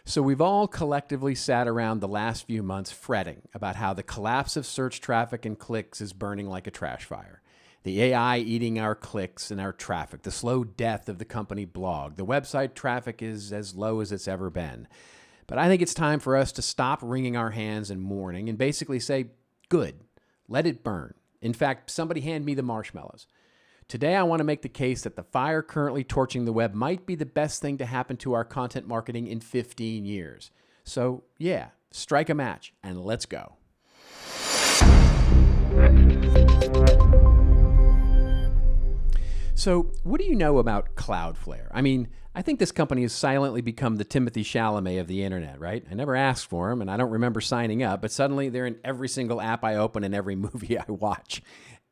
So we've all collectively sat around the last few months fretting about how the collapse of search traffic and clicks is burning like a trash fire. The AI eating our clicks and our traffic, the slow death of the company blog, the website traffic is as low as it's ever been. But I think it's time for us to stop wringing our hands in mourning and basically say, good, let it burn. In fact, somebody hand me the marshmallows. Today, I want to make the case that the fire currently torching the web might be the best thing to happen to our content marketing in 15 years. So, yeah, strike a match and let's go. So, what do you know about Cloudflare? I mean, I think this company has silently become the Timothy Chalamet of the internet, right? I never asked for them and I don't remember signing up, but suddenly they're in every single app I open and every movie I watch.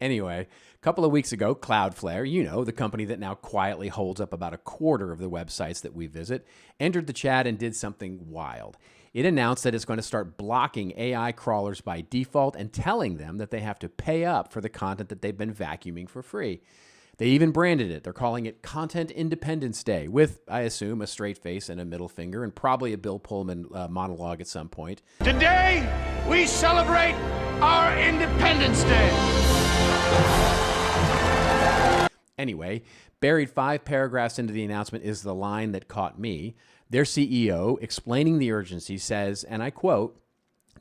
Anyway, a couple of weeks ago, Cloudflare, you know, the company that now quietly holds up about a quarter of the websites that we visit, entered the chat and did something wild. It announced that it's going to start blocking AI crawlers by default and telling them that they have to pay up for the content that they've been vacuuming for free. They even branded it. They're calling it Content Independence Day with, I assume, a straight face and a middle finger and probably a Bill Pullman monologue at some point. Today, we celebrate our Independence Day. Anyway, buried 5 paragraphs into the announcement is the line that caught me. Their CEO, explaining the urgency, says, and I quote,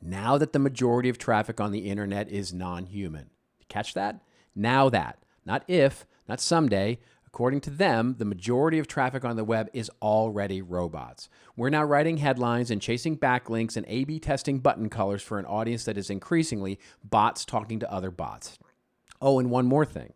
"Now that the majority of traffic on the internet is non-human." Catch that? Now that. Not if, not someday. According to them, the majority of traffic on the web is already robots. We're now writing headlines and chasing backlinks and A/B testing button colors for an audience that is increasingly bots talking to other bots. Oh, and one more thing.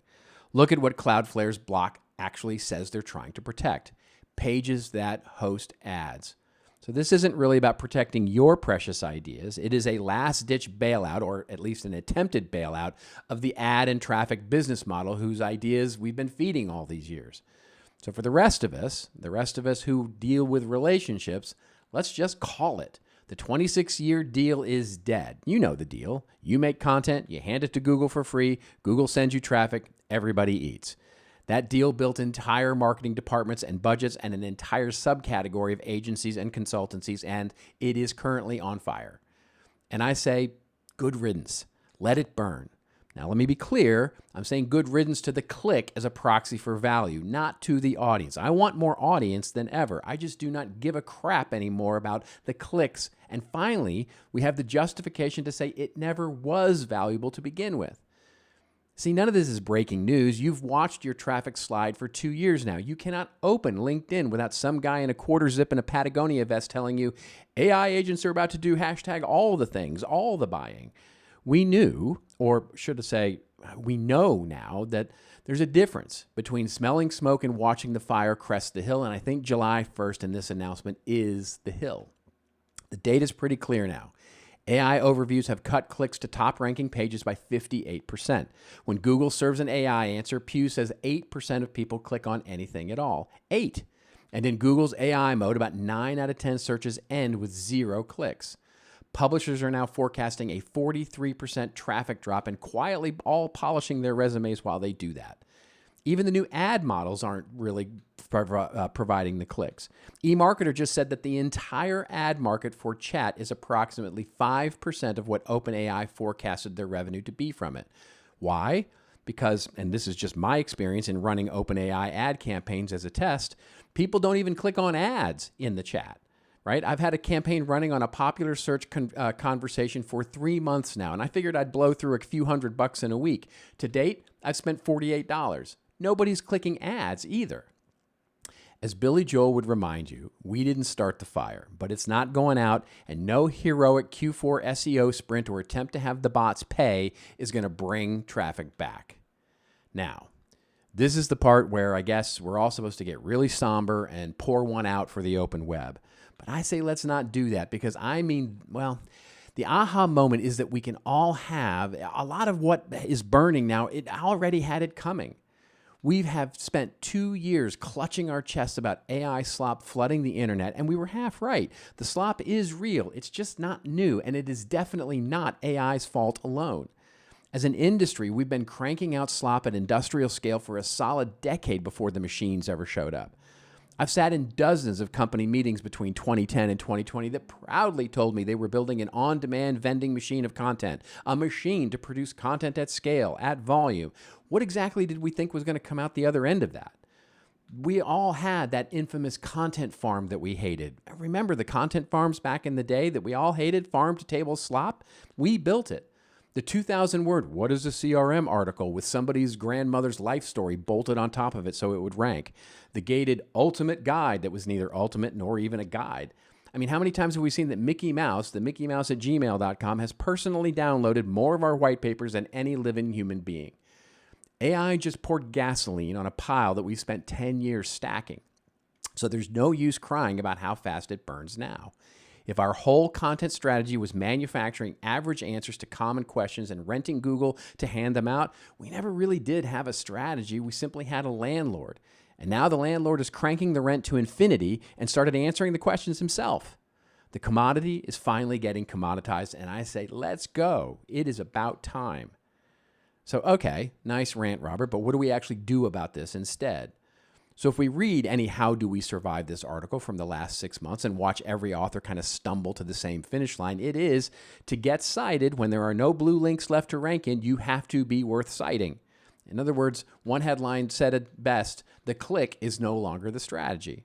Look at what Cloudflare's block actually says they're trying to protect. Pages that host ads. So this isn't really about protecting your precious ideas. It is a last-ditch bailout, or at least an attempted bailout, of the ad and traffic business model whose ideas we've been feeding all these years. So for the rest of us who deal with relationships, let's just call it. The 26-year deal is dead. You know the deal. You make content, you hand it to Google for free, Google sends you traffic, everybody eats. That deal built entire marketing departments and budgets and an entire subcategory of agencies and consultancies, and it is currently on fire. And I say, good riddance. Let it burn. Now, let me be clear. I'm saying good riddance to the click as a proxy for value, not to the audience. I want more audience than ever. I just do not give a crap anymore about the clicks. And finally, we have the justification to say it never was valuable to begin with. See, none of this is breaking news. You've watched your traffic slide for 2 years now. You cannot open LinkedIn without some guy in a quarter zip and a Patagonia vest telling you AI agents are about to do hashtag all the things, all the buying. We knew, or should I say, we know now that there's a difference between smelling smoke and watching the fire crest the hill, and I think July 1st in this announcement is the hill. The data is pretty clear now. AI overviews have cut clicks to top-ranking pages by 58%. When Google serves an AI answer, Pew says 8% of people click on anything at all. 8. And in Google's AI mode, about 9 out of 10 searches end with 0 clicks. Publishers are now forecasting a 43% traffic drop and quietly all polishing their resumes while they do that. Even the new ad models aren't really providing the clicks. eMarketer just said that the entire ad market for chat is approximately 5% of what OpenAI forecasted their revenue to be from it. Why? Because, and this is just my experience in running OpenAI ad campaigns as a test, people don't even click on ads in the chat. Right? I've had a campaign running on a popular search conversation for 3 months now, and I figured I'd blow through a few $100 in a week. To date, I've spent $48. Nobody's clicking ads either. As Billy Joel would remind you, we didn't start the fire, but it's not going out, and no heroic Q4 SEO sprint or attempt to have the bots pay is going to bring traffic back. Now, this is the part where I guess we're all supposed to get really somber and pour one out for the open web. But I say let's not do that because the aha moment is that we can all have a lot of what is burning now. It already had it coming. We have spent 2 years clutching our chests about AI slop flooding the internet, and we were half right. The slop is real. It's just not new, and it is definitely not AI's fault alone. As an industry, we've been cranking out slop at industrial scale for a solid decade before the machines ever showed up. I've sat in dozens of company meetings between 2010 and 2020 that proudly told me they were building an on-demand vending machine of content, a machine to produce content at scale, at volume. What exactly did we think was going to come out the other end of that? We all had that infamous content farm that we hated. Remember the content farms back in the day that we all hated, farm to table slop? We built it. The 2,000 word, what is a CRM article with somebody's grandmother's life story bolted on top of it so it would rank. The gated ultimate guide that was neither ultimate nor even a guide. I mean, how many times have we seen that Mickey Mouse, the Mickey Mouse at gmail.com, has personally downloaded more of our white papers than any living human being? AI just poured gasoline on a pile that we've spent 10 years stacking. So there's no use crying about how fast it burns now. If our whole content strategy was manufacturing average answers to common questions and renting Google to hand them out, we never really did have a strategy. We simply had a landlord. And now the landlord is cranking the rent to infinity and started answering the questions himself. The commodity is finally getting commoditized, and I say, let's go. It is about time. So, okay, nice rant, Robert, but what do we actually do about this instead? So if we read any How Do We Survive This article from the last 6 months and watch every author kind of stumble to the same finish line, it is to get cited when there are no blue links left to rank in, you have to be worth citing. In other words, one headline said it best, the click is no longer the strategy.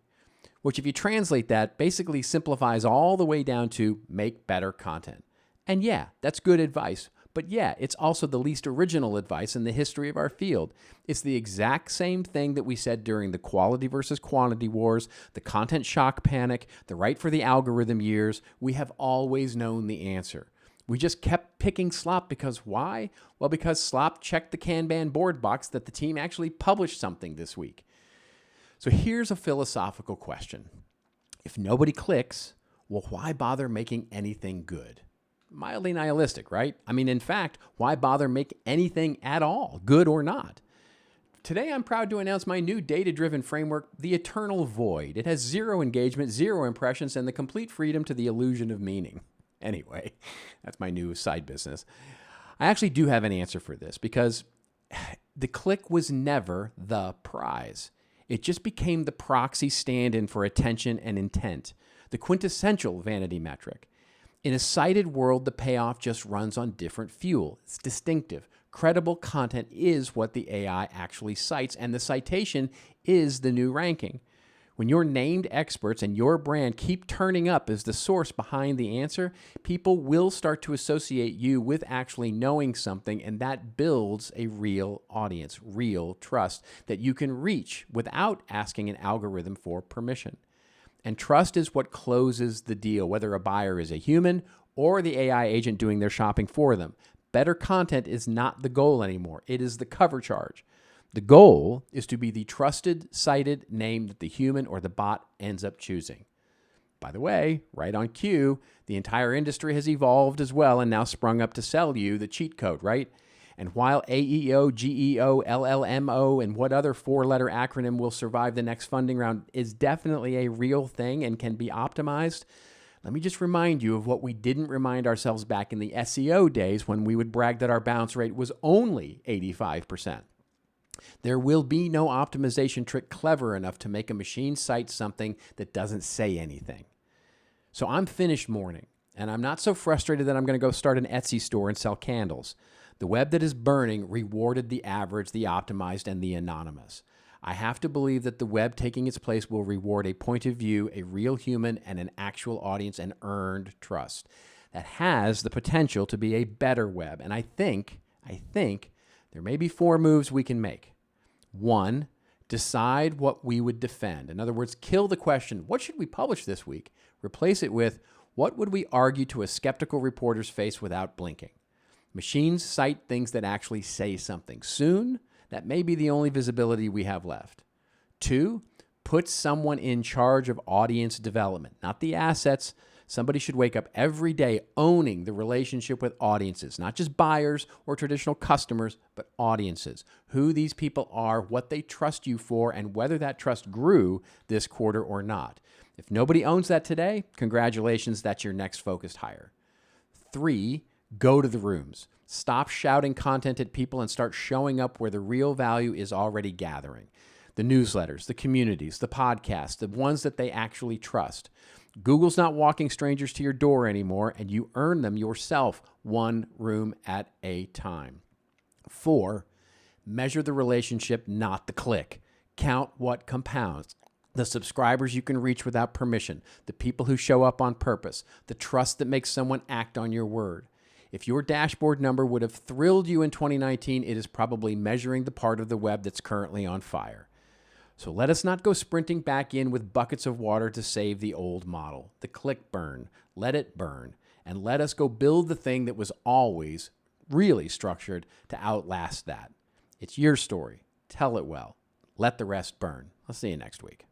Which if you translate that, basically simplifies all the way down to make better content. And yeah, that's good advice. But yeah, it's also the least original advice in the history of our field. It's the exact same thing that we said during the quality versus quantity wars, the content shock panic, the right for the algorithm years. We have always known the answer. We just kept picking slop because why? Well, because slop checked the Kanban board box that the team actually published something this week. So here's a philosophical question. If nobody clicks, well, why bother making anything good? Mildly nihilistic, right? I mean, in fact, why bother make anything at all, good or not? Today, I'm proud to announce my new data-driven framework, The Eternal Void. It has 0 engagement, 0 impressions, and the complete freedom to the illusion of meaning. Anyway, that's my new side business. I actually do have an answer for this because the click was never the prize. It just became the proxy stand-in for attention and intent, the quintessential vanity metric. In a cited world, the payoff just runs on different fuel. It's distinctive. Credible content is what the AI actually cites, and the citation is the new ranking. When your named experts and your brand keep turning up as the source behind the answer, people will start to associate you with actually knowing something, and that builds a real audience, real trust that you can reach without asking an algorithm for permission. And trust is what closes the deal, whether a buyer is a human or the AI agent doing their shopping for them. Better content is not the goal anymore. It is the cover charge. The goal is to be the trusted, cited name that the human or the bot ends up choosing. By the way, right on cue, the entire industry has evolved as well and now sprung up to sell you the cheat code, right? And while AEO, GEO, LLMO, and what other 4-letter acronym will survive the next funding round is definitely a real thing and can be optimized, let me just remind you of what we didn't remind ourselves back in the SEO days when we would brag that our bounce rate was only 85%. There will be no optimization trick clever enough to make a machine cite something that doesn't say anything. So I'm finished mourning, and I'm not so frustrated that I'm going to go start an Etsy store and sell candles. The web that is burning rewarded the average, the optimized, and the anonymous. I have to believe that the web taking its place will reward a point of view, a real human, and an actual audience and earned trust. That has the potential to be a better web. And I think there may be 4 moves we can make. 1, decide what we would defend. In other words, kill the question, what should we publish this week? Replace it with, what would we argue to a skeptical reporter's face without blinking? Machines cite things that actually say something. Soon, that may be the only visibility we have left. 2, put someone in charge of audience development, not the assets. Somebody should wake up every day owning the relationship with audiences, not just buyers or traditional customers, but audiences, who these people are, what they trust you for, and whether that trust grew this quarter or not. If nobody owns that today, congratulations, that's your next focused hire. 3, go to the rooms. Stop shouting content at people and start showing up where the real value is already gathering. The newsletters, the communities, the podcasts, the ones that they actually trust. Google's not walking strangers to your door anymore, and you earn them yourself, one room at a time. 4, measure the relationship, not the click. Count what compounds. The subscribers you can reach without permission, the people who show up on purpose, the trust that makes someone act on your word. If your dashboard number would have thrilled you in 2019, it is probably measuring the part of the web that's currently on fire. So let us not go sprinting back in with buckets of water to save the old model. The click burn, let it burn, and let us go build the thing that was always really structured to outlast that. It's your story. Tell it well. Let the rest burn. I'll see you next week.